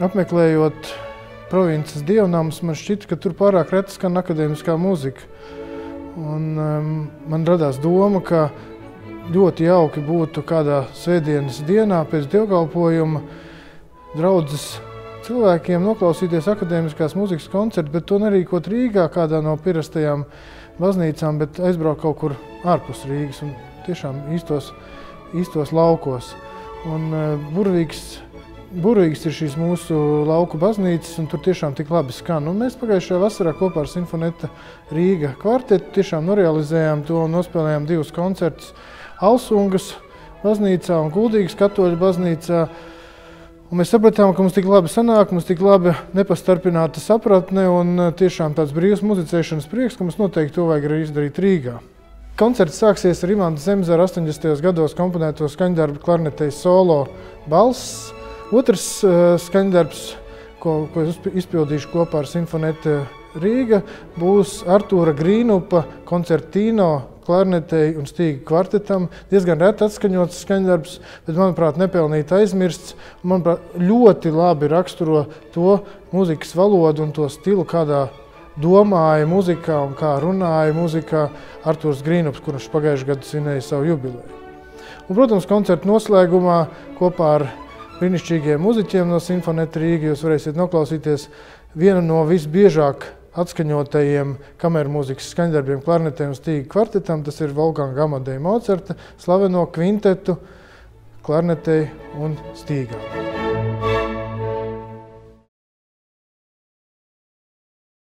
apmeklējot provinces dievnamus, man šķita, ka tur pārāk reti skan akadēmiskā muzika. Un man radās doma, ka ļoti jauki būtu kādā svētdienas dienā pēc dievkalpojuma draudzes cilvēkiem noklausīties akadēmiskās muzikas koncertu, bet to nerīkot Rīgā, kādā no pierastajām baznīcām, bet aizbraukt kaut kur ārpus Rīgas un tiešām īstos laukos. Un burvīgas ir šīs mūsu lauku baznīcas, un tur tiešām tik labi skan. Un mēs pagājušajā vasarā kopā ar Sinfoneta Rīga kvartetu tiešām norealizējām to un nospēlējām 2 koncertus Alsungas baznīcā un Kuldīgas katoļu baznīcā. Un mēs sapratām, ka mums tik labi sanāk, mums tik labi nepastarpināta sapratne un tiešām tāds brīvs muzicēšanas prieks, ka mums noteikti to vajag arī izdarīt Rīgā. Koncerts sāksies ar Imanta Zemzara 80. gados komponēto skaņdarbu klarnetei solo balss. Otrs skaņdarbs, ko es izpildīšu kopā ar Sinfoneta Rīga, būs Artūra Grīnupa koncertīno klarnetei un stīga kvartetam. Diezgan reti atskaņots skaņdarbs, bet, manuprāt, nepelnīt aizmirsts. Manuprāt, ļoti labi raksturo to muzikas valodu un to stilu, kādā domāja muzikā un kā runāja muzikā Artūrs Grīnups, kurš pagājušajā gadā svinēja savu jubileju. Un, protams, koncerta noslēgumā kopā ar brīnišķīgiem muziķiem no Sinfoneta Rīga jūs varēsiet noklausīties vienu no visbiežāk atskaņotajiem kamermūzikas skaņdarbiem klarnetei un stīga kvartetam. Tas ir Wolfganga Amadeja Mocarta slaveno kvintetu klarnetei un stīgām.